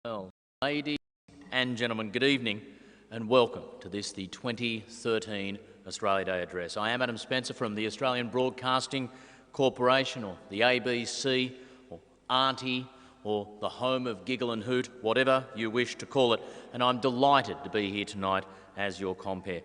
Well, ladies and gentlemen, good evening and welcome to the 2013 Australia Day Address. I am Adam Spencer from the Australian Broadcasting Corporation, or the ABC, or Auntie, or the home of Giggle and Hoot, whatever you wish to call it, and I'm delighted to be here tonight as your compere.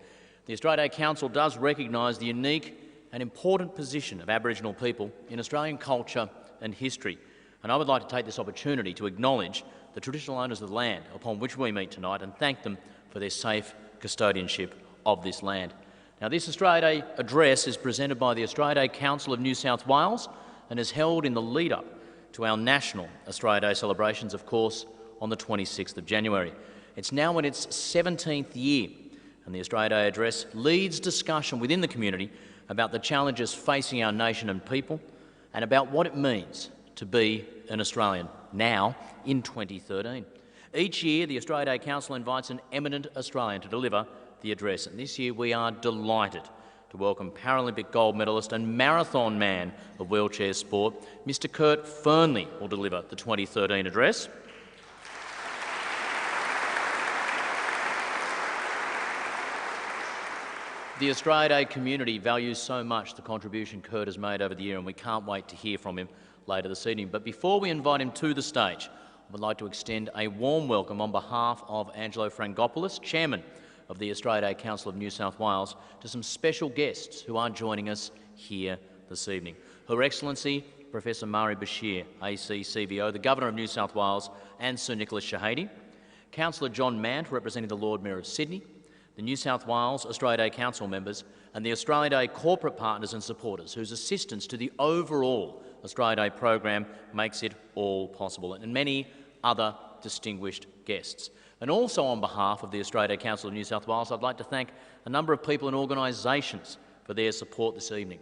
The Australia Day Council does recognise the unique and important position of Aboriginal people in Australian culture and history, and I would like to take this opportunity to acknowledge the traditional owners of the land upon which we meet tonight and thank them for their safe custodianship of this land. Now, this Australia Day address is presented by the Australia Day Council of New South Wales and is held in the lead-up to our national Australia Day celebrations, of course, on the 26th of January. It's now in its 17th year, and the Australia Day address leads discussion within the community about the challenges facing our nation and people and about what it means to be an Australian now in 2013. Each year, the Australia Day Council invites an eminent Australian to deliver the address, and this year we are delighted to welcome Paralympic gold medalist and marathon man of wheelchair sport, Mr. Kurt Fearnley will deliver the 2013 address. The Australia Day community values so much the contribution Kurt has made over the year, and we can't wait to hear from him later this evening. But before we invite him to the stage, I would like to extend a warm welcome on behalf of Angelo Frangopoulos, Chairman of the Australia Day Council of New South Wales, to some special guests who are joining us here this evening. Her Excellency Professor Mari Bashir, ACCBO, the Governor of New South Wales, and Sir Nicholas Shahady, Councillor John Mant, representing the Lord Mayor of Sydney, the New South Wales Australia Day Council members, and the Australia Day corporate partners and supporters whose assistance to the overall Australia Day program makes it all possible, and many other distinguished guests. And also on behalf of the Australia Day Council of New South Wales, I'd like to thank a number of people and organisations for their support this evening.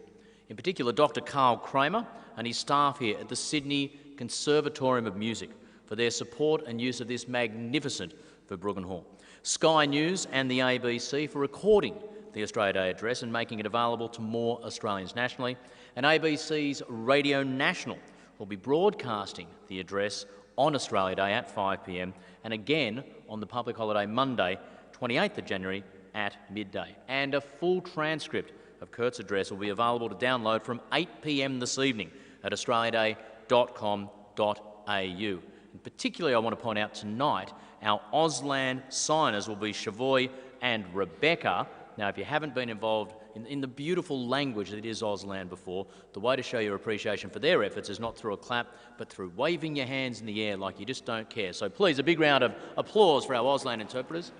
In particular, Dr. Carl Kramer and his staff here at the Sydney Conservatorium of Music for their support and use of this magnificent Verbruggen Hall. Sky News and the ABC for recording the Australia Day Address and making it available to more Australians nationally. And ABC's Radio National will be broadcasting the address on Australia Day at 5 p.m. and again on the public holiday Monday, 28th of January at midday. And a full transcript of Kurt's address will be available to download from 8 p.m. this evening at australiaday.com.au. And particularly, I want to point out tonight, our Auslan signers will be Shavoy and Rebecca. Now, if you haven't been involved in the beautiful language that is Auslan before, the way to show your appreciation for their efforts is not through a clap, but through waving your hands in the air like you just don't care. So please, a big round of applause for our Auslan interpreters.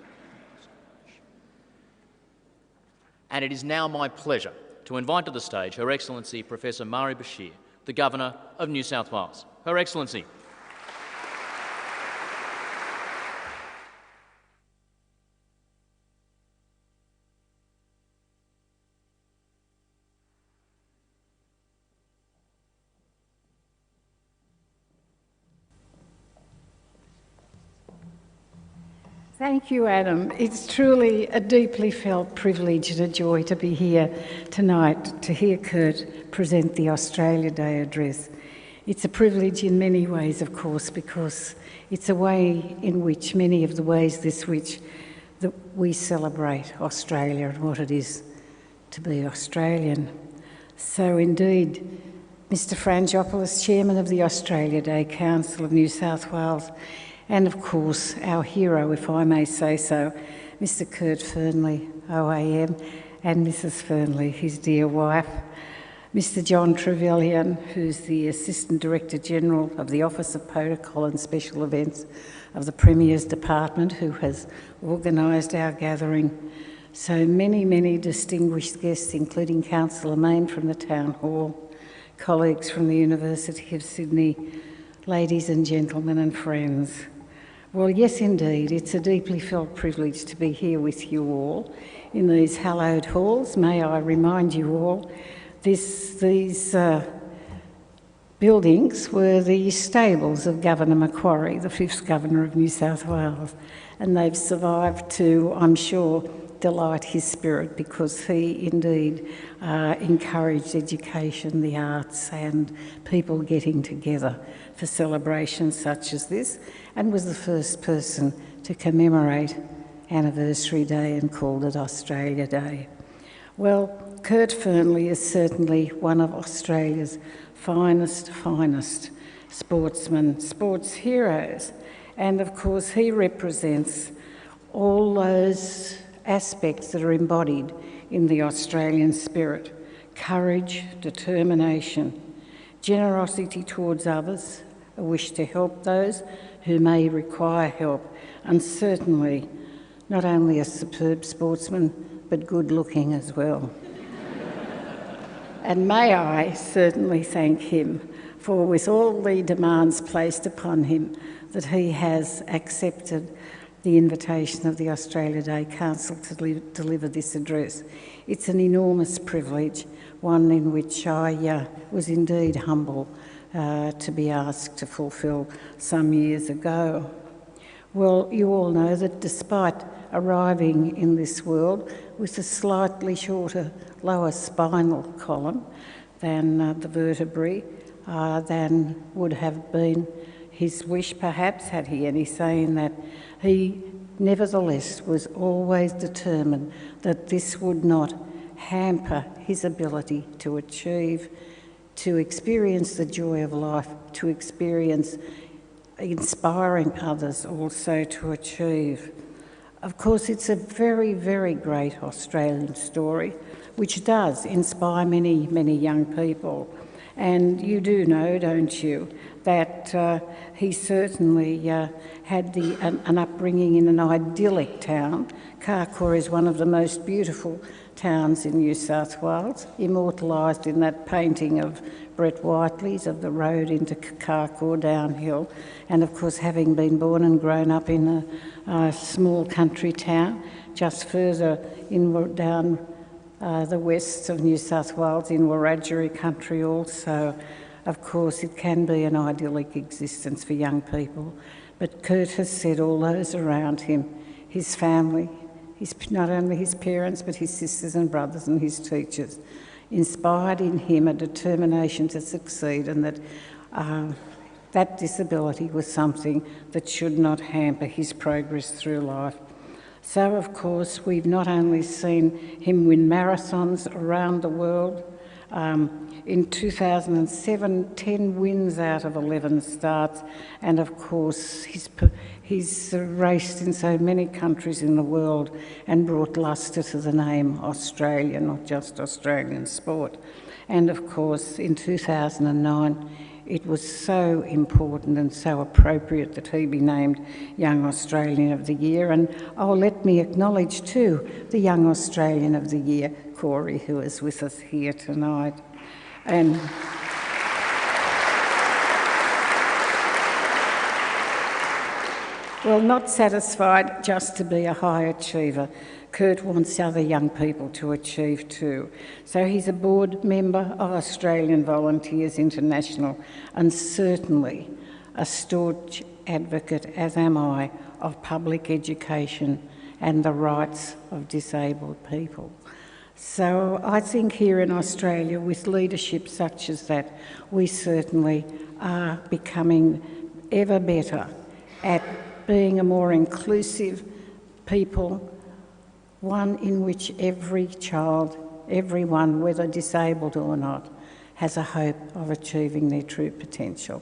And it is now my pleasure to invite to the stage Her Excellency Professor Mari Bashir, the Governor of New South Wales. Her Excellency. Thank you, Adam. It's truly a deeply felt privilege and a joy to be here tonight to hear Kurt present the Australia Day Address. It's a privilege in many ways, of course, because it's a way in which many of the ways that we celebrate Australia and what it is to be Australian. So indeed, Mr. Frangopoulos, Chairman of the Australia Day Council of New South Wales, and of course our hero, if I may say so, Mr. Kurt Fearnley OAM, and Mrs. Fearnley, his dear wife, Mr. John Trevelyan, who's the Assistant Director General of the Office of Protocol and Special Events of the Premier's Department, who has organised our gathering. So many distinguished guests, including Councillor Mayne from the Town Hall, colleagues from the University of Sydney, ladies and gentlemen and friends. Well, yes, indeed, it's a deeply felt privilege to be here with you all in these hallowed halls. May I remind you all, these buildings were the stables of Governor Macquarie, the 5th Governor of New South Wales, and they've survived to, I'm sure, delight his spirit, because he indeed encouraged education, the arts, and people getting together for celebrations such as this, and was the first person to commemorate Anniversary Day and called it Australia Day. Well, Kurt Fearnley is certainly one of Australia's finest sportsmen, sports heroes, and of course he represents all those aspects that are embodied in the Australian spirit: courage, determination, generosity towards others, a wish to help those who may require help, and certainly not only a superb sportsman, but good looking as well. And may I certainly thank him for, with all the demands placed upon him, that he has accepted the invitation of the Australia Day Council to deliver this address. It's an enormous privilege, one in which I was indeed humble to be asked to fulfil some years ago. Well, you all know that despite arriving in this world with a slightly shorter lower spinal column than the vertebrae, than would have been his wish perhaps, had he any say in that, he nevertheless was always determined that this would not hamper his ability to achieve, to experience the joy of life, to experience inspiring others also to achieve. Of course, it's a very, very great Australian story, which does inspire many, many young people. And you do know, don't you, that he certainly had an upbringing in an idyllic town. Kokoda is one of the most beautiful towns in New South Wales, immortalised in that painting of Brett Whiteley's of the road into Kokoda downhill. And of course, having been born and grown up in a small country town, just further down the west of New South Wales in Wiradjuri country also, of course, it can be an idyllic existence for young people. But Kurt has said all those around him, his family, not only his parents, but his sisters and brothers and his teachers, inspired in him a determination to succeed, and that that disability was something that should not hamper his progress through life. So, of course, we've not only seen him win marathons around the world. In 2007, 10 wins out of 11 starts, and of course he's raced in so many countries in the world and brought lustre to the name Australia, not just Australian sport. And of course, in 2009, it was so important and so appropriate that he be named Young Australian of the Year. And let me acknowledge too the Young Australian of the Year, Corey, who is with us here tonight. And well, not satisfied just to be a high achiever, Kurt wants other young people to achieve too. So he's a board member of Australian Volunteers International, and certainly a staunch advocate, as am I, of public education and the rights of disabled people. So I think here in Australia, with leadership such as that, we certainly are becoming ever better at being a more inclusive people, one in which every child, everyone, whether disabled or not, has a hope of achieving their true potential.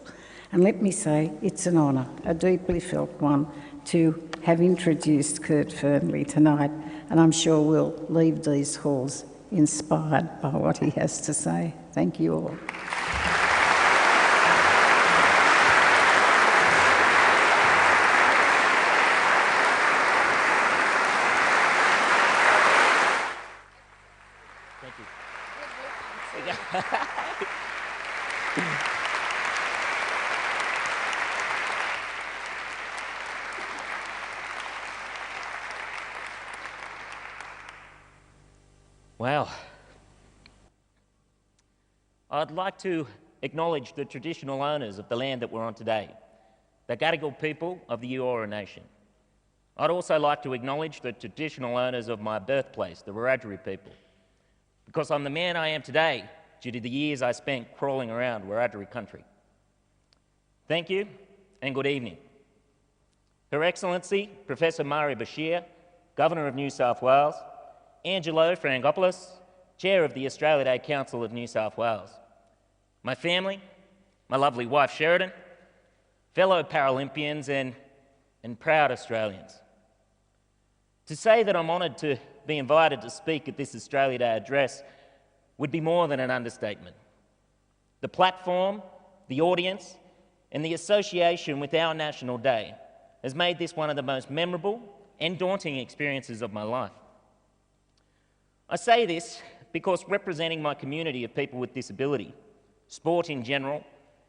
And let me say, it's an honour, a deeply felt one, to have introduced Kurt Fearnley tonight, and I'm sure we'll leave these halls inspired by what he has to say. Thank you all. Wow. I'd like to acknowledge the traditional owners of the land that we're on today, the Gadigal people of the Eora Nation. I'd also like to acknowledge the traditional owners of my birthplace, the Wiradjuri people, because I'm the man I am today due to the years I spent crawling around Wiradjuri country. Thank you and good evening. Her Excellency, Professor Mari Bashir, Governor of New South Wales, Angelo Frangopoulos, Chair of the Australia Day Council of New South Wales, my family, my lovely wife Sheridan, fellow Paralympians and proud Australians. To say that I'm honoured to be invited to speak at this Australia Day address would be more than an understatement. The platform, the audience, and the association with our National Day has made this one of the most memorable and daunting experiences of my life. I say this because representing my community of people with disability, sport in general,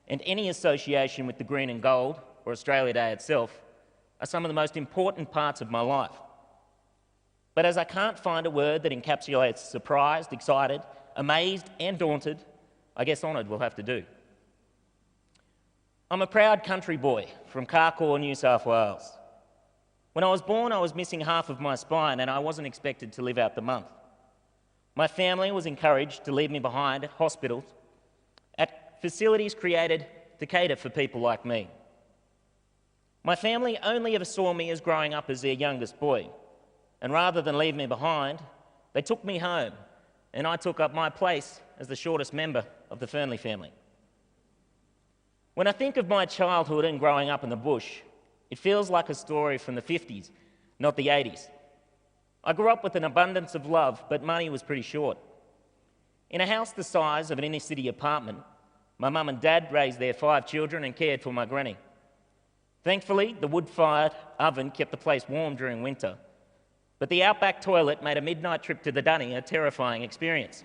and any association with the green and gold, or Australia Day itself, are some of the most important parts of my life. But as I can't find a word that encapsulates surprised, excited, amazed, and daunted, I guess honoured will have to do. I'm a proud country boy from Kokoda, New South Wales. When I was born, I was missing half of my spine and I wasn't expected to live out the month. My family was encouraged to leave me behind at hospitals, at facilities created to cater for people like me. My family only ever saw me as growing up as their youngest boy, and rather than leave me behind, they took me home, and I took up my place as the shortest member of the Fearnley family. When I think of my childhood and growing up in the bush, it feels like a story from the 50s, not the 80s. I grew up with an abundance of love, but money was pretty short. In a house the size of an inner-city apartment, my mum and dad raised their 5 children and cared for my granny. Thankfully, the wood-fired oven kept the place warm during winter, but the outback toilet made a midnight trip to the dunny a terrifying experience.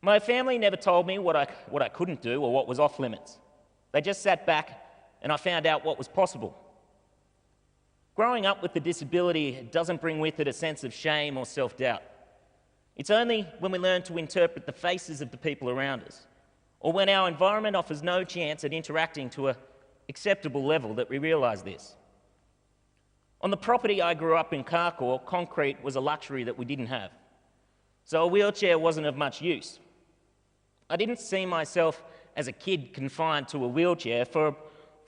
My family never told me what I couldn't do or what was off limits. They just sat back and I found out what was possible. Growing up with a disability doesn't bring with it a sense of shame or self-doubt. It's only when we learn to interpret the faces of the people around us, or when our environment offers no chance at interacting to an acceptable level, that we realise this. On the property I grew up in, Kokoda, concrete was a luxury that we didn't have, so a wheelchair wasn't of much use. I didn't see myself as a kid confined to a wheelchair. For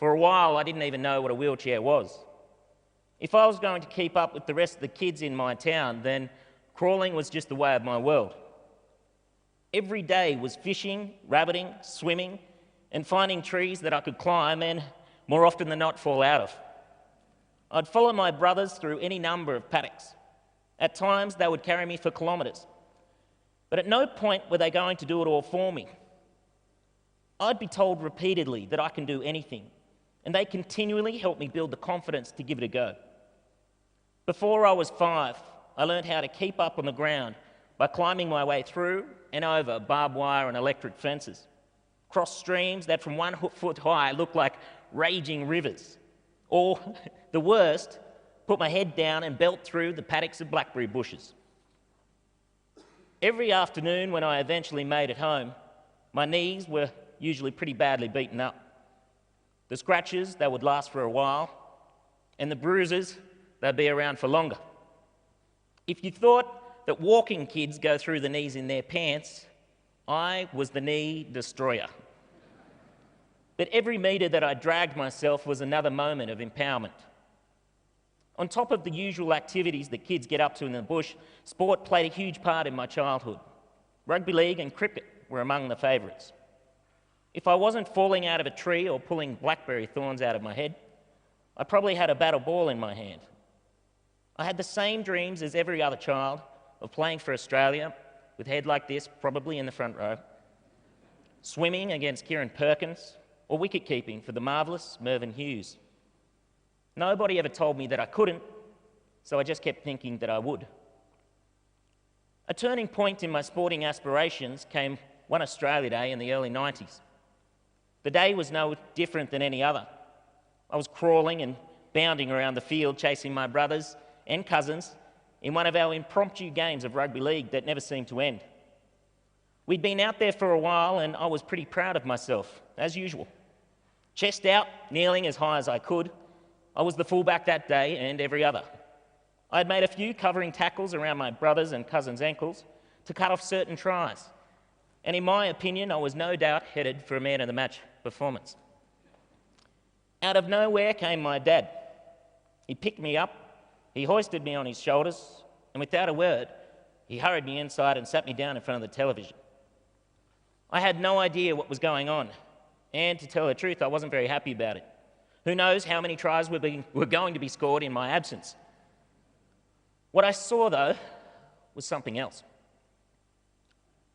a while, I didn't even know what a wheelchair was. If I was going to keep up with the rest of the kids in my town, then crawling was just the way of my world. Every day was fishing, rabbiting, swimming, and finding trees that I could climb and, more often than not, fall out of. I'd follow my brothers through any number of paddocks. At times, they would carry me for kilometres. But at no point were they going to do it all for me. I'd be told repeatedly that I can do anything, and they continually helped me build the confidence to give it a go. Before I was 5, I learned how to keep up on the ground by climbing my way through and over barbed wire and electric fences, cross streams that from 1 foot high looked like raging rivers, or, the worst, put my head down and belt through the paddocks of blackberry bushes. Every afternoon when I eventually made it home, my knees were usually pretty badly beaten up. The scratches, they would last for a while, and the bruises, they'd be around for longer. If you thought that walking kids go through the knees in their pants, I was the knee destroyer. But every metre that I dragged myself was another moment of empowerment. On top of the usual activities that kids get up to in the bush, sport played a huge part in my childhood. Rugby league and cricket were among the favourites. If I wasn't falling out of a tree or pulling blackberry thorns out of my head, I probably had a battle ball in my hand. I had the same dreams as every other child of playing for Australia, with head like this, probably in the front row, swimming against Kieran Perkins, or wicket-keeping for the marvellous Mervyn Hughes. Nobody ever told me that I couldn't, so I just kept thinking that I would. A turning point in my sporting aspirations came one Australia Day in the early 90s. The day was no different than any other. I was crawling and bounding around the field chasing my brothers and cousins in one of our impromptu games of rugby league that never seemed to end. We'd been out there for a while and I was pretty proud of myself, as usual. Chest out, kneeling as high as I could, I was the fullback that day and every other. I had made a few covering tackles around my brothers' and cousins' ankles to cut off certain tries. And in my opinion, I was no doubt headed for a man of the match performance. Out of nowhere came my dad. He picked me up, he hoisted me on his shoulders, and without a word, he hurried me inside and sat me down in front of the television. I had no idea what was going on, and to tell the truth, I wasn't very happy about it. Who knows how many tries were going to be scored in my absence. What I saw, though, was something else.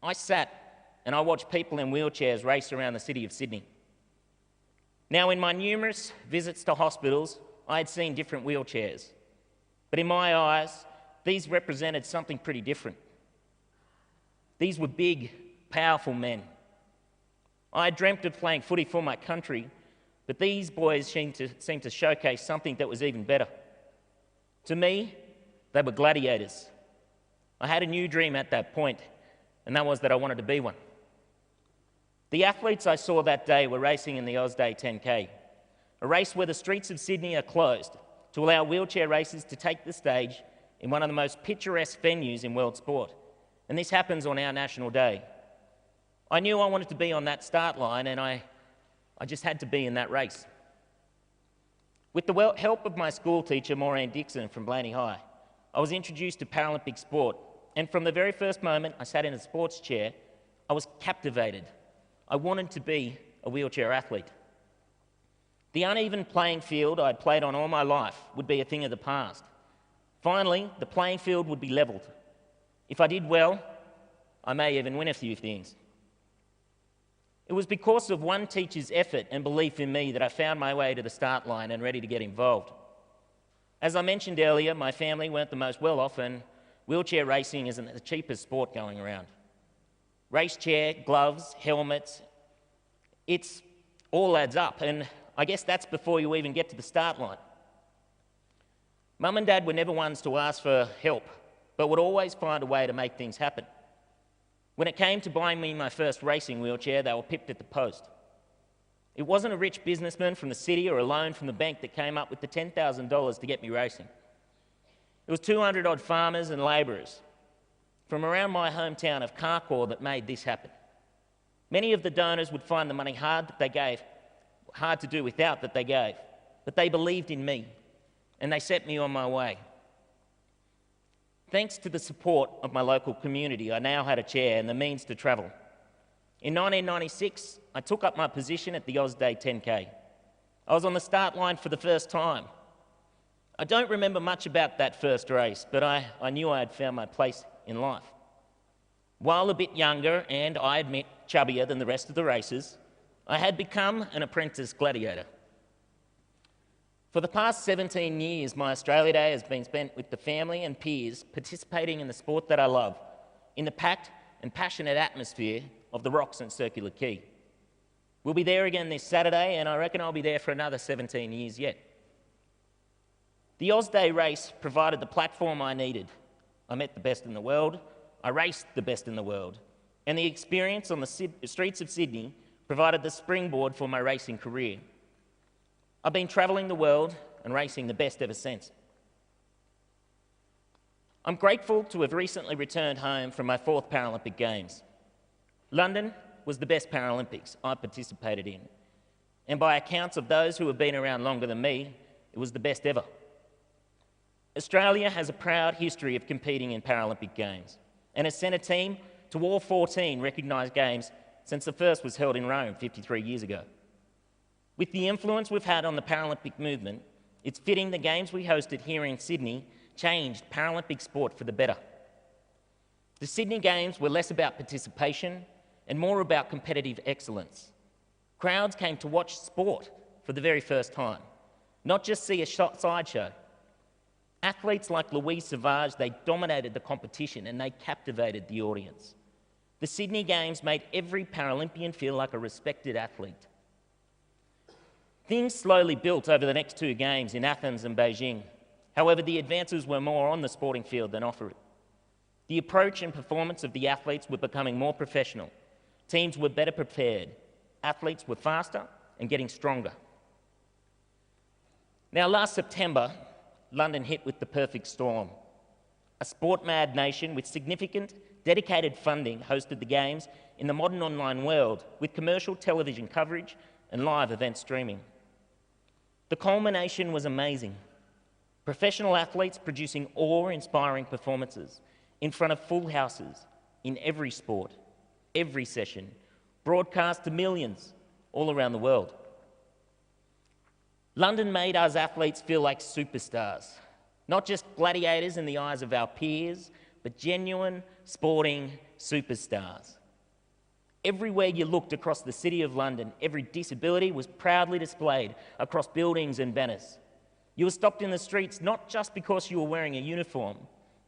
I sat and I watched people in wheelchairs race around the city of Sydney. Now, in my numerous visits to hospitals, I had seen different wheelchairs. But in my eyes, these represented something pretty different. These were big, powerful men. I had dreamt of playing footy for my country, but these boys seemed to showcase something that was even better. To me, they were gladiators. I had a new dream at that point, and that was that I wanted to be one. The athletes I saw that day were racing in the Ausday 10K, a race where the streets of Sydney are closed to allow wheelchair racers to take the stage in one of the most picturesque venues in world sport. And this happens on our National Day. I knew I wanted to be on that start line, and I just had to be in that race. With the help of my school teacher, Maureen Dixon from Blaney High, I was introduced to Paralympic sport, and from the very first moment I sat in a sports chair, I was captivated. I wanted to be a wheelchair athlete. The uneven playing field I'd played on all my life would be a thing of the past. Finally, the playing field would be levelled. If I did well, I may even win a few things. It was because of one teacher's effort and belief in me that I found my way to the start line and ready to get involved. As I mentioned earlier, my family weren't the most well-off, and wheelchair racing isn't the cheapest sport going around. Race chair, gloves, helmets, it's all adds up, and I guess that's before you even get to the start line. Mum and Dad were never ones to ask for help, but would always find a way to make things happen. When it came to buying me my first racing wheelchair, they were pipped at the post. It wasn't a rich businessman from the city or a loan from the bank that came up with the $10,000 to get me racing. It was 200-odd farmers and labourers from around my hometown of Carcoar that made this happen. Many of the donors would find the money hard to do without that they gave, but they believed in me, and they set me on my way. Thanks to the support of my local community, I now had a chair and the means to travel. In 1996, I took up my position at the Ausday 10K. I was on the start line for the first time. I don't remember much about that first race, but I knew I had found my place in life. While a bit younger and, I admit, chubbier than the rest of the racers, I had become an apprentice gladiator. For the past 17 years, my Australia Day has been spent with the family and peers participating in the sport that I love, in the packed and passionate atmosphere of the Rocks and Circular Quay. We'll be there again this Saturday, and I reckon I'll be there for another 17 years yet. The Ausday race provided the platform I needed. I met the best in the world, I raced the best in the world, and the experience on the streets of Sydney provided the springboard for my racing career. I've been travelling the world and racing the best ever since. I'm grateful to have recently returned home from my 4th Paralympic Games. London was the best Paralympics I participated in, and by accounts of those who have been around longer than me, it was the best ever. Australia has a proud history of competing in Paralympic Games and has sent a team to all 14 recognised games since the first was held in Rome 53 years ago. With the influence we've had on the Paralympic movement, it's fitting the games we hosted here in Sydney changed Paralympic sport for the better. The Sydney Games were less about participation and more about competitive excellence. Crowds came to watch sport for the very first time, not just see a sideshow. Athletes like Louise Savage, they dominated the competition and they captivated the audience. The Sydney Games made every Paralympian feel like a respected athlete. Things slowly built over the next 2 games in Athens and Beijing. However, the advances were more on the sporting field than off it. The approach and performance of the athletes were becoming more professional. Teams were better prepared. Athletes were faster and getting stronger. Now, last September, London hit with the perfect storm. A sport-mad nation with significant, dedicated funding hosted the Games in the modern online world with commercial television coverage and live event streaming. The culmination was amazing. Professional athletes producing awe-inspiring performances in front of full houses in every sport, every session, broadcast to millions all around the world. London made us athletes feel like superstars, not just gladiators in the eyes of our peers, but genuine sporting superstars. Everywhere you looked across the city of London, every disability was proudly displayed across buildings and banners. You were stopped in the streets not just because you were wearing a uniform,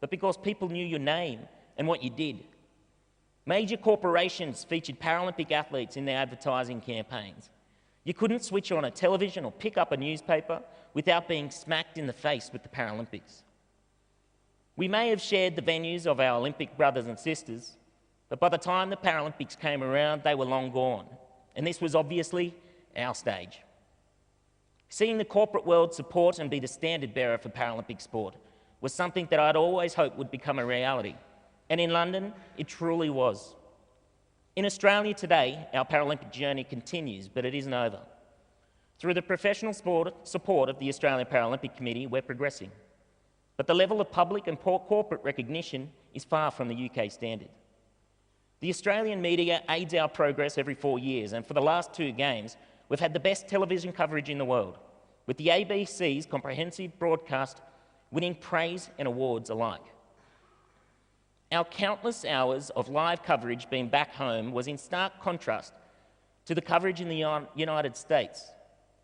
but because people knew your name and what you did. Major corporations featured Paralympic athletes in their advertising campaigns. You couldn't switch on a television or pick up a newspaper without being smacked in the face with the Paralympics. We may have shared the venues of our Olympic brothers and sisters, but by the time the Paralympics came around, they were long gone, and this was obviously our stage. Seeing the corporate world support and be the standard bearer for Paralympic sport was something that I'd always hoped would become a reality, and in London, it truly was. In Australia today, our Paralympic journey continues, but it isn't over. Through the professional support of the Australian Paralympic Committee, we're progressing. But the level of public and corporate recognition is far from the UK standard. The Australian media aids our progress every 4 years, and for the last 2 Games, we've had the best television coverage in the world, with the ABC's comprehensive broadcast winning praise and awards alike. Our countless hours of live coverage being back home was in stark contrast to the coverage in the United States.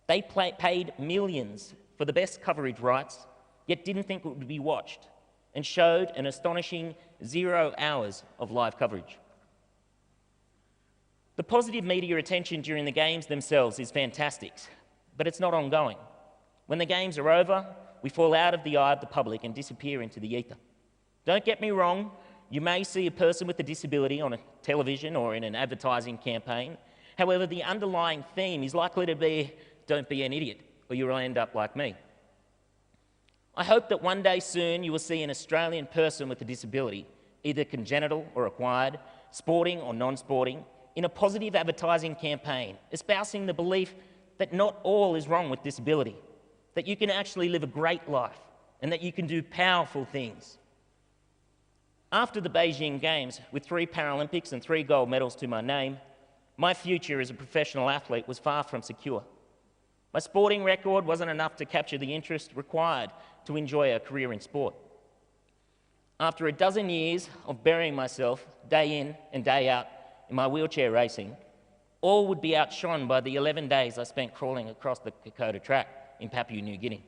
They paid millions for the best coverage rights, yet didn't think it would be watched, and showed an astonishing 0 hours of live coverage. The positive media attention during the Games themselves is fantastic, but it's not ongoing. When the Games are over, we fall out of the eye of the public and disappear into the ether. Don't get me wrong, you may see a person with a disability on a television or in an advertising campaign. However, the underlying theme is likely to be, don't be an idiot, or you'll end up like me. I hope that one day soon you will see an Australian person with a disability, either congenital or acquired, sporting or non-sporting, in a positive advertising campaign, espousing the belief that not all is wrong with disability, that you can actually live a great life, and that you can do powerful things. After the Beijing Games, with 3 Paralympics and 3 gold medals to my name, my future as a professional athlete was far from secure. My sporting record wasn't enough to capture the interest required to enjoy a career in sport. After a dozen years of burying myself day in and day out in my wheelchair racing, all would be outshone by the 11 days I spent crawling across the Kokoda track in Papua New Guinea.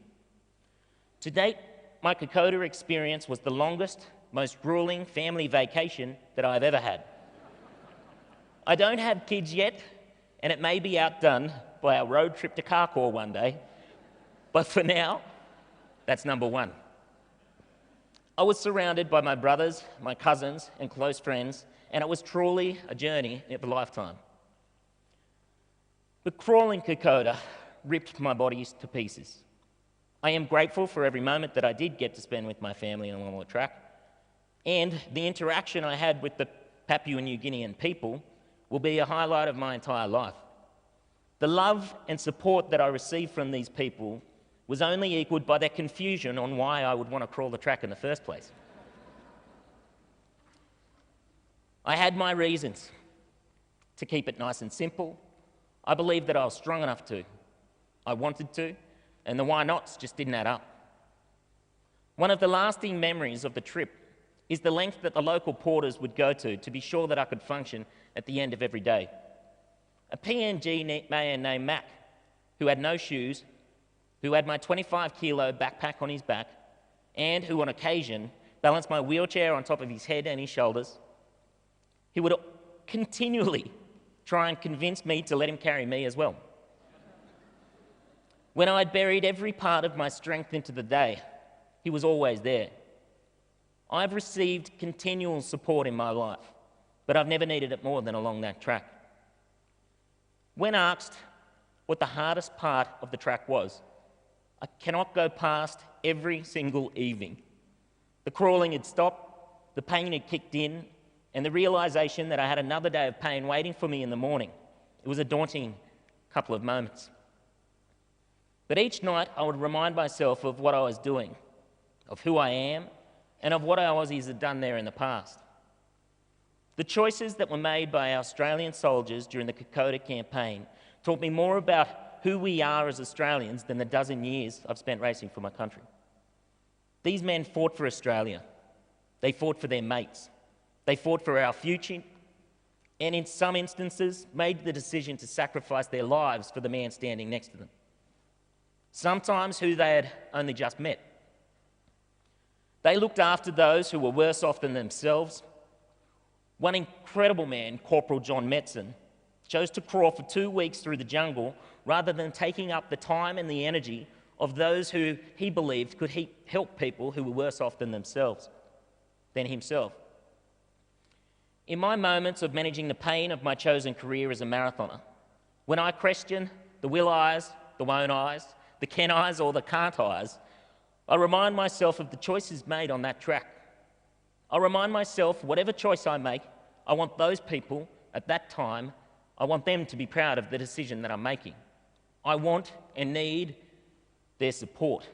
To date, my Kokoda experience was the longest, most grueling family vacation that I've ever had. I don't have kids yet, and it may be outdone by our road trip to Karkor one day, but for now, that's number 1. I was surrounded by my brothers, my cousins, and close friends, and it was truly a journey of a lifetime. But crawling Kokoda ripped my body to pieces. I am grateful for every moment that I did get to spend with my family along the track, and the interaction I had with the Papua New Guinean people will be a highlight of my entire life. The love and support that I received from these people was only equalled by their confusion on why I would want to crawl the track in the first place. I had my reasons to keep it nice and simple. I believed that I was strong enough to. I wanted to, and the why nots just didn't add up. One of the lasting memories of the trip is the length that the local porters would go to be sure that I could function at the end of every day. A PNG man named Mac, who had no shoes, who had my 25-kilo backpack on his back, and who on occasion balanced my wheelchair on top of his head and his shoulders. He would continually try and convince me to let him carry me as well. When I'd buried every part of my strength into the day, he was always there. I've received continual support in my life, but I've never needed it more than along that track. When asked what the hardest part of the track was, I cannot go past every single evening. The crawling had stopped, the pain had kicked in, and the realisation that I had another day of pain waiting for me in the morning. It was a daunting couple of moments. But each night I would remind myself of what I was doing, of who I am, and of what our Aussies had done there in the past. The choices that were made by our Australian soldiers during the Kokoda campaign taught me more about who we are as Australians than the dozen years I've spent racing for my country. These men fought for Australia. They fought for their mates. They fought for our future, and in some instances made the decision to sacrifice their lives for the man standing next to them. Sometimes who they had only just met. They looked after those who were worse off than themselves. One incredible man, Corporal John Metzen, chose to crawl for 2 weeks through the jungle rather than taking up the time and the energy of those who he believed could help people who were worse off than themselves, than himself. In my moments of managing the pain of my chosen career as a marathoner, when I question the will-I's, the won't-I's, the can-I's or the can't-I's, I remind myself of the choices made on that track. I remind myself, whatever choice I make, I want those people at that time, I want them to be proud of the decision that I'm making. I want and need their support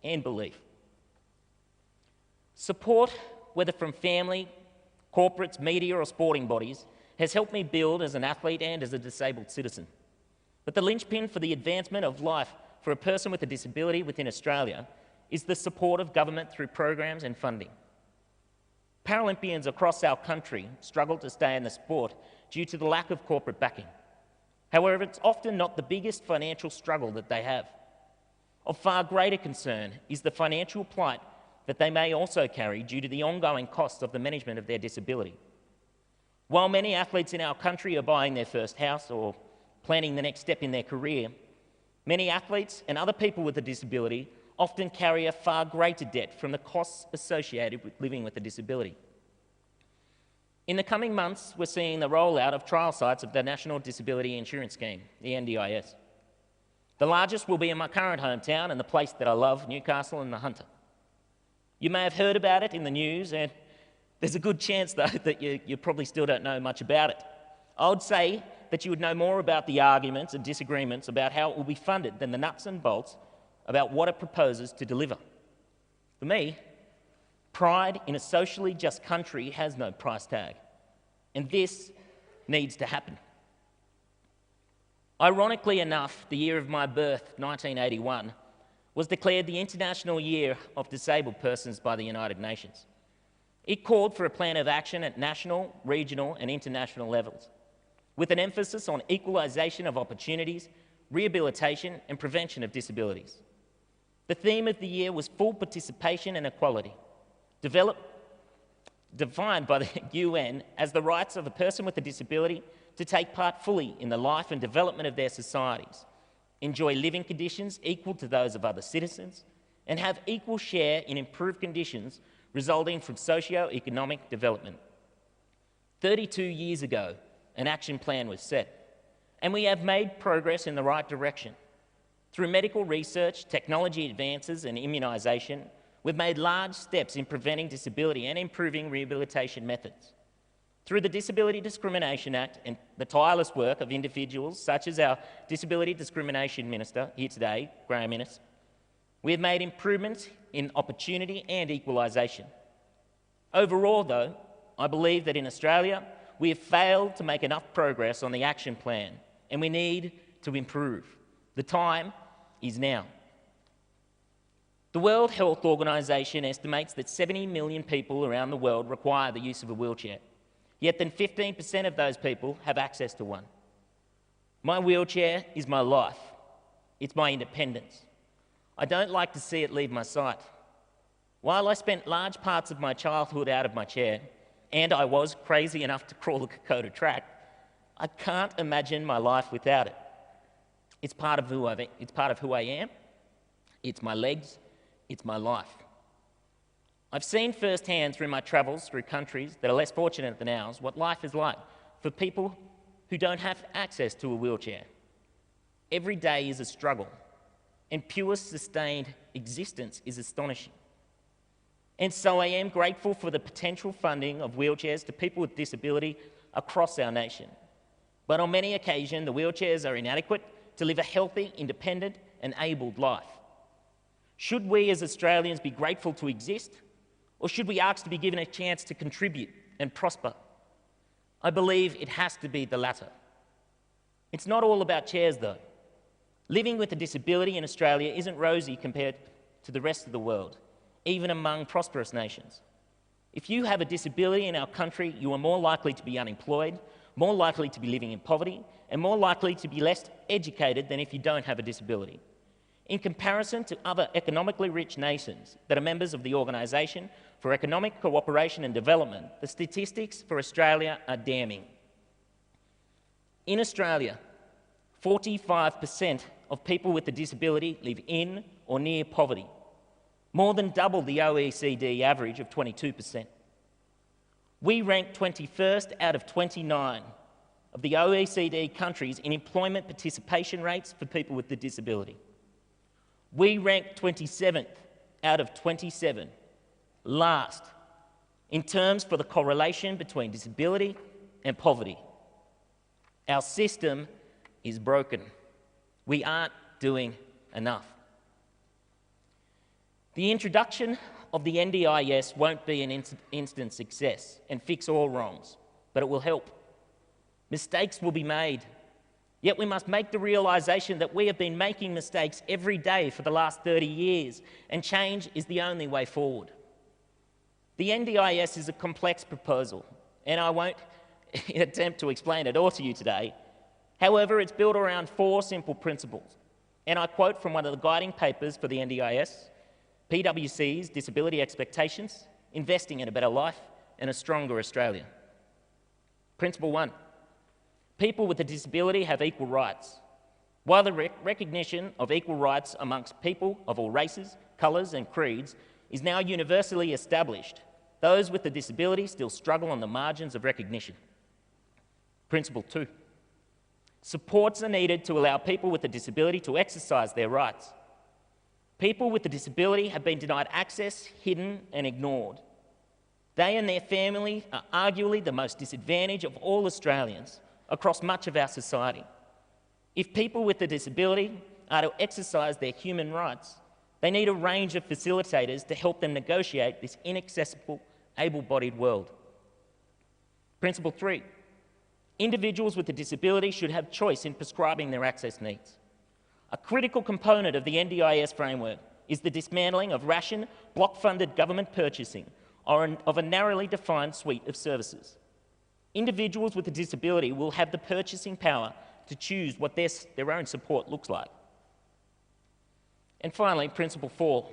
and belief. Support, whether from family, corporates, media or sporting bodies, has helped me build as an athlete and as a disabled citizen. But the linchpin for the advancement of life for a person with a disability within Australia is the support of government through programs and funding. Paralympians across our country struggle to stay in the sport due to the lack of corporate backing. However, it's often not the biggest financial struggle that they have. Of far greater concern is the financial plight that they may also carry due to the ongoing costs of the management of their disability. While many athletes in our country are buying their first house or planning the next step in their career, many athletes and other people with a disability often carry a far greater debt from the costs associated with living with a disability. In the coming months, we're seeing the rollout of trial sites of the National Disability Insurance Scheme, the NDIS. The largest will be in my current hometown and the place that I love, Newcastle and the Hunter. You may have heard about it in the news, and there's a good chance, though, that you probably still don't know much about it. I would say that you would know more about the arguments and disagreements about how it will be funded than the nuts and bolts about what it proposes to deliver. For me, pride in a socially just country has no price tag, and this needs to happen. Ironically enough, the year of my birth, 1981, was declared the International Year of Disabled Persons by the United Nations. It called for a plan of action at national, regional and international levels, with an emphasis on equalisation of opportunities, rehabilitation and prevention of disabilities. The theme of the year was full participation and equality, defined by the UN as the rights of a person with a disability to take part fully in the life and development of their societies, enjoy living conditions equal to those of other citizens, and have equal share in improved conditions resulting from socio-economic development. 32 years ago, an action plan was set, and we have made progress in the right direction. Through medical research, technology advances and immunisation, we've made large steps in preventing disability and improving rehabilitation methods. Through the Disability Discrimination Act and the tireless work of individuals such as our Disability Discrimination Minister here today, Graham Innes, we have made improvements in opportunity and equalisation. Overall, though, I believe that in Australia, we have failed to make enough progress on the action plan, and we need to improve. The time is now. The World Health Organization estimates that 70 million people around the world require the use of a wheelchair, yet then 15% of those people have access to one. My wheelchair is my life. It's my independence. I don't like to see it leave my sight. While I spent large parts of my childhood out of my chair, and I was crazy enough to crawl the Kokoda track, I can't imagine my life without it. It's part of who I am. It's my legs. It's my life. I've seen firsthand through my travels through countries that are less fortunate than ours what life is like for people who don't have access to a wheelchair. Every day is a struggle. and pure sustained existence is astonishing. And so I am grateful for the potential funding of wheelchairs to people with disability across our nation. But on many occasions, the wheelchairs are inadequate to live a healthy, independent and abled life. Should we as Australians be grateful to exist, or should we ask to be given a chance to contribute and prosper? I believe it has to be the latter. It's not all about chairs though. Living with a disability in Australia isn't rosy compared to the rest of the world, even among prosperous nations. If you have a disability in our country, you are more likely to be unemployed, more likely to be living in poverty, and more likely to be less educated than if you don't have a disability. In comparison to other economically rich nations that are members of the Organisation for Economic Cooperation and Development, the statistics for Australia are damning. In Australia, 45% of people with a disability live in or near poverty, more than double the OECD average of 22%. We rank 21st out of 29 of the OECD countries in employment participation rates for people with a disability. We rank 27th out of 27, last, in terms for the correlation between disability and poverty. Our system is broken. We aren't doing enough. The introduction of the NDIS won't be an instant success and fix all wrongs, but it will help. Mistakes will be made. Yet we must make the realisation that we have been making mistakes every day for the last 30 years, and change is the only way forward. The NDIS is a complex proposal, and I won't attempt to explain it all to you today. However, it's built around 4 simple principles, and I quote from one of the guiding papers for the NDIS, PwC's Disability Expectations, Investing in a Better Life and a Stronger Australia. Principle 1. People with a disability have equal rights. While the recognition of equal rights amongst people of all races, colours and creeds is now universally established, those with a disability still struggle on the margins of recognition. Principle 2. Supports are needed to allow people with a disability to exercise their rights. People with a disability have been denied access, hidden and ignored. They and their family are arguably the most disadvantaged of all Australians across much of our society. If people with a disability are to exercise their human rights, they need a range of facilitators to help them negotiate this inaccessible, able-bodied world. Principle 3. Individuals with a disability should have choice in prescribing their access needs. A critical component of the NDIS framework is the dismantling of ration, block-funded government purchasing of a narrowly defined suite of services. Individuals with a disability will have the purchasing power to choose what their own support looks like. And finally, Principle 4.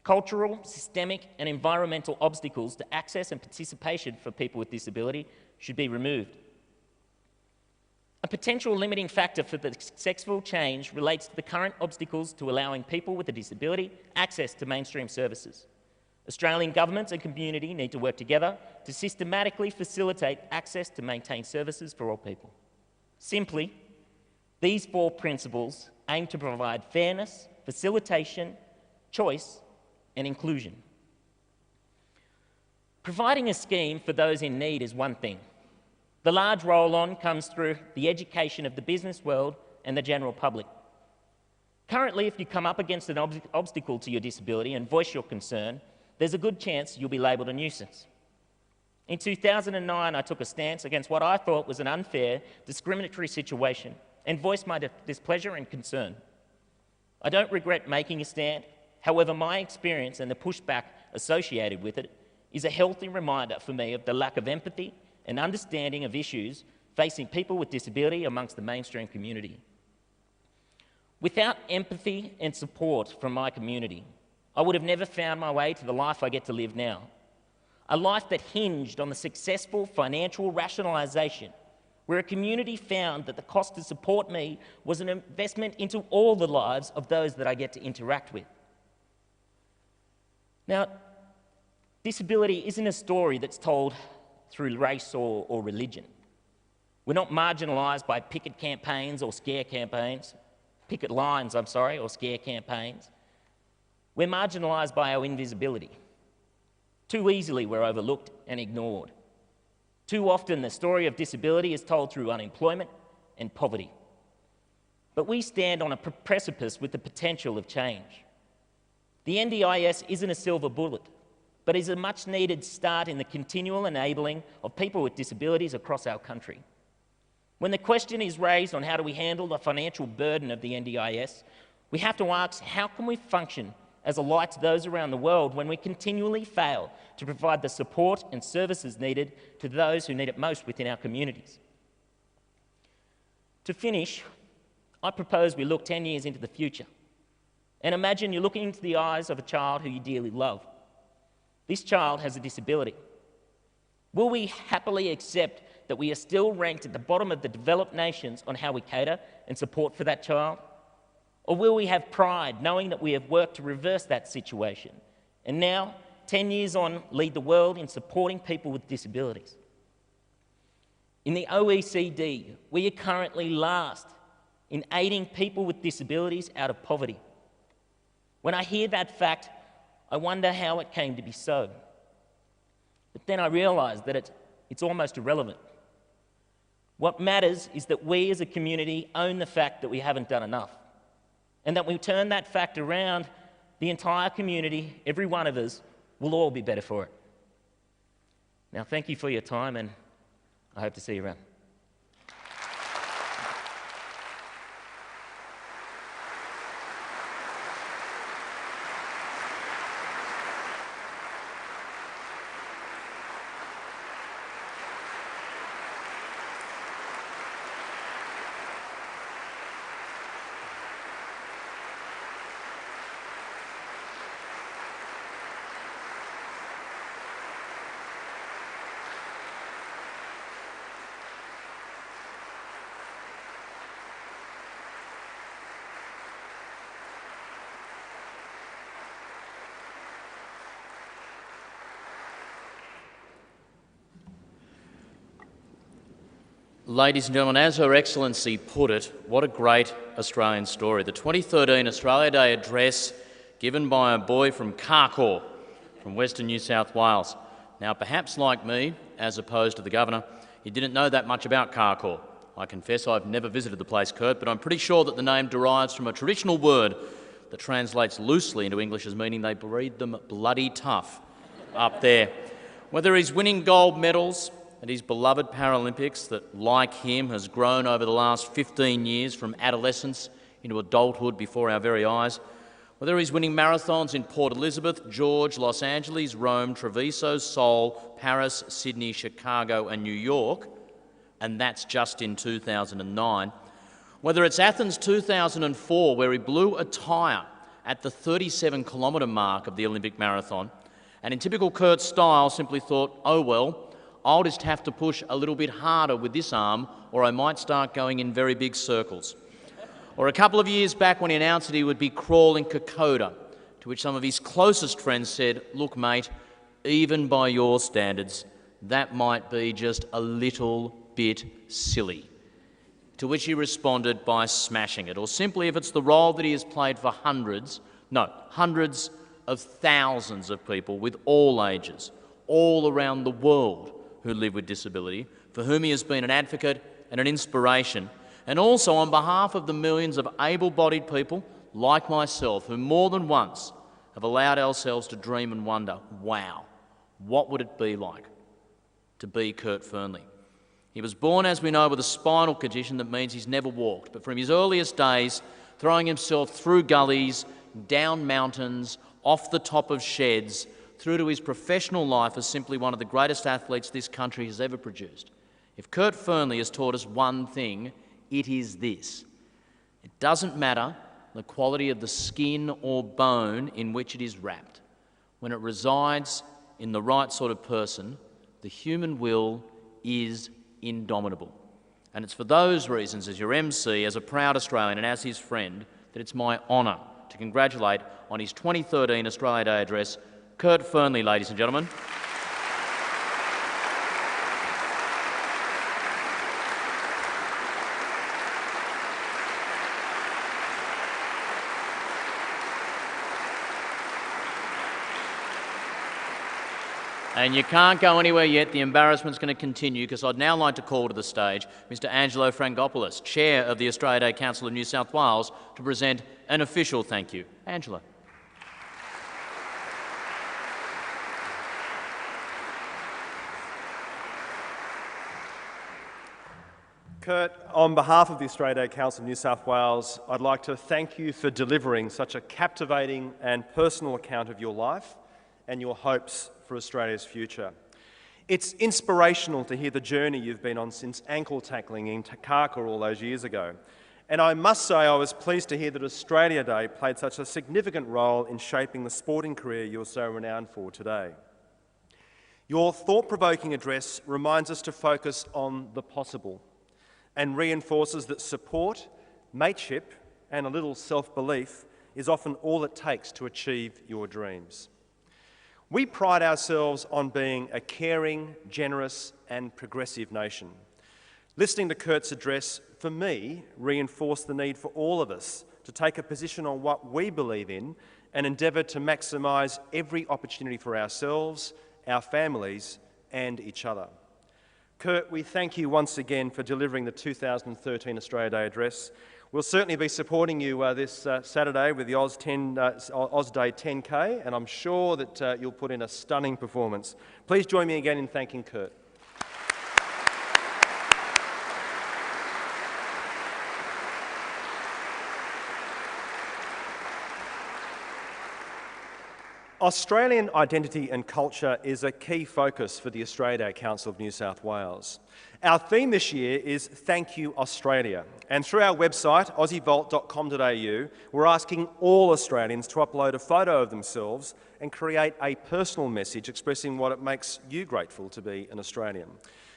Cultural, systemic and environmental obstacles to access and participation for people with disability should be removed. A potential limiting factor for the successful change relates to the current obstacles to allowing people with a disability access to mainstream services. Australian governments and community need to work together to systematically facilitate access to maintained services for all people. Simply, these 4 principles aim to provide fairness, facilitation, choice, and inclusion. Providing a scheme for those in need is one thing. The large roll-on comes through the education of the business world and the general public. Currently, if you come up against an obstacle to your disability and voice your concern, there's a good chance you'll be labelled a nuisance. In 2009, I took a stance against what I thought was an unfair, discriminatory situation and voiced my displeasure and concern. I don't regret making a stand. However, my experience and the pushback associated with it is a healthy reminder for me of the lack of empathy and understanding of issues facing people with disability amongst the mainstream community. Without empathy and support from my community, I would have never found my way to the life I get to live now. A life that hinged on the successful financial rationalisation, where a community found that the cost to support me was an investment into all the lives of those that I get to interact with. Now, disability isn't a story that's told through race or religion. We're not marginalised by picket campaigns or scare campaigns. picket lines, or scare campaigns. We're marginalised by our invisibility. Too easily we're overlooked and ignored. Too often the story of disability is told through unemployment and poverty. But we stand on a precipice with the potential of change. The NDIS isn't a silver bullet, but is a much-needed start in the continual enabling of people with disabilities across our country. When the question is raised on how do we handle the financial burden of the NDIS, we have to ask, how can we function as a light to those around the world when we continually fail to provide the support and services needed to those who need it most within our communities? To finish, I propose we look 10 years into the future and imagine you're looking into the eyes of a child who you dearly love. This child has a disability. Will we happily accept that we are still ranked at the bottom of the developed nations on how we cater and support for that child? Or will we have pride knowing that we have worked to reverse that situation and now, 10 years on, lead the world in supporting people with disabilities? In the OECD, we are currently last in aiding people with disabilities out of poverty. When I hear that fact, I wonder how it came to be so. But then I realise that it's almost irrelevant. What matters is that we as a community own the fact that we haven't done enough, and that we turn that fact around, the entire community, every one of us, will all be better for it. Now, thank you for your time, and I hope to see you around. Ladies and gentlemen, as Her Excellency put it, what a great Australian story. The 2013 Australia Day address given by a boy from Kokoda, from Western New South Wales. Now, perhaps like me, as opposed to the Governor, he didn't know that much about Kokoda. I confess I've never visited the place, Kurt, but I'm pretty sure that the name derives from a traditional word that translates loosely into English as meaning they breed them bloody tough up there. Whether he's winning gold medals at his beloved Paralympics that, like him, has grown over the last 15 years from adolescence into adulthood before our very eyes, whether he's winning marathons in Port Elizabeth, George, Los Angeles, Rome, Treviso, Seoul, Paris, Sydney, Chicago and New York, and that's just in 2009, whether it's Athens 2004 where he blew a tyre at the 37-kilometre mark of the Olympic marathon, and in typical Kurt style simply thought, oh well, I'll just have to push a little bit harder with this arm or I might start going in very big circles. Or a couple of years back when he announced that he would be crawling Kokoda, to which some of his closest friends said, look mate, even by your standards, that might be just a little bit silly. To which he responded by smashing it, or simply if it's the role that he has played for hundreds of thousands of people with all ages, all around the world who live with disability, for whom he has been an advocate and an inspiration, and also on behalf of the millions of able-bodied people like myself who more than once have allowed ourselves to dream and wonder, wow, what would it be like to be Kurt Fearnley? He was born, as we know, with a spinal condition that means he's never walked, but from his earliest days, throwing himself through gullies, down mountains, off the top of sheds, through to his professional life as simply one of the greatest athletes this country has ever produced. If Kurt Fearnley has taught us one thing, it is this. It doesn't matter the quality of the skin or bone in which it is wrapped. When it resides in the right sort of person, the human will is indomitable. And it's for those reasons, as your MC, as a proud Australian and as his friend, that it's my honour to congratulate on his 2013 Australia Day address, Kurt Fearnley, ladies and gentlemen. And you can't go anywhere yet. The embarrassment's going to continue because I'd now like to call to the stage Mr. Angelo Frangopoulos, Chair of the Australia Day Council of New South Wales, to present an official thank you. Angelo. Kurt, on behalf of the Australia Day Council of New South Wales, I'd like to thank you for delivering such a captivating and personal account of your life and your hopes for Australia's future. It's inspirational to hear the journey you've been on since ankle tackling in Takaka all those years ago. And I must say I was pleased to hear that Australia Day played such a significant role in shaping the sporting career you're so renowned for today. Your thought-provoking address reminds us to focus on the possible and reinforces that support, mateship, and a little self-belief is often all it takes to achieve your dreams. We pride ourselves on being a caring, generous, and progressive nation. Listening to Kurt's address, for me, reinforced the need for all of us to take a position on what we believe in and endeavour to maximise every opportunity for ourselves, our families, and each other. Kurt, we thank you once again for delivering the 2013 Australia Day Address. We'll certainly be supporting you this Saturday with the Oz Day 10K, and I'm sure that you'll put in a stunning performance. Please join me again in thanking Kurt. Australian identity and culture is a key focus for the Australia Day Council of New South Wales. Our theme this year is Thank You Australia, and through our website aussievault.com.au we're asking all Australians to upload a photo of themselves and create a personal message expressing what it makes you grateful to be an Australian.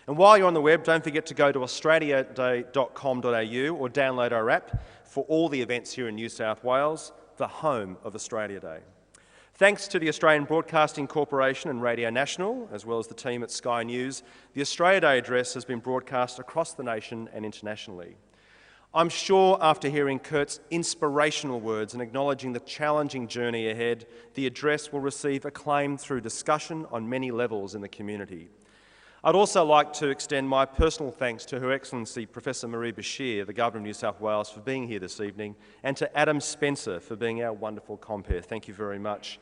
And while you're on the web, don't forget to go to australiaday.com.au or download our app for all the events here in New South Wales, the home of Australia Day. Thanks to the Australian Broadcasting Corporation and Radio National, as well as the team at Sky News, the Australia Day Address has been broadcast across the nation and internationally. I'm sure after hearing Kurt's inspirational words and acknowledging the challenging journey ahead, the address will receive acclaim through discussion on many levels in the community. I'd also like to extend my personal thanks to Her Excellency Professor Marie Bashir, the Governor of New South Wales, for being here this evening, and to Adam Spencer for being our wonderful compere. Thank you very much.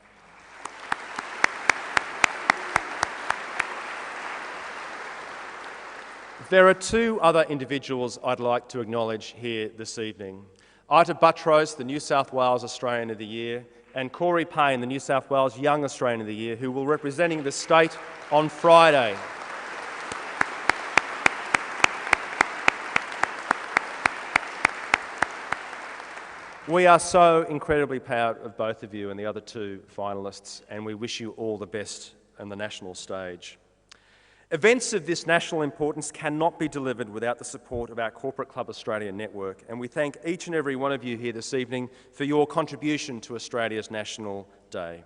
There are two other individuals I'd like to acknowledge here this evening. Ita Buttrose, the New South Wales Australian of the Year, and Corey Payne, the New South Wales Young Australian of the Year, who will be representing the state on Friday. We are so incredibly proud of both of you and the other two finalists, and we wish you all the best on the national stage. Events of this national importance cannot be delivered without the support of our Corporate Club Australia network, and we thank each and every one of you here this evening for your contribution to Australia's National Day.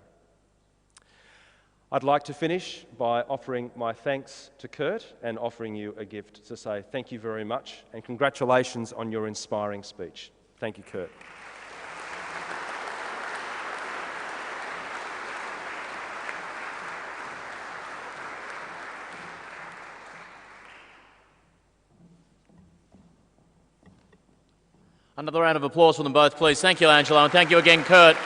I'd like to finish by offering my thanks to Kurt and offering you a gift to say thank you very much and congratulations on your inspiring speech. Thank you, Kurt. Another round of applause for them both, please. Thank you, Angelo, and thank you again, Kurt.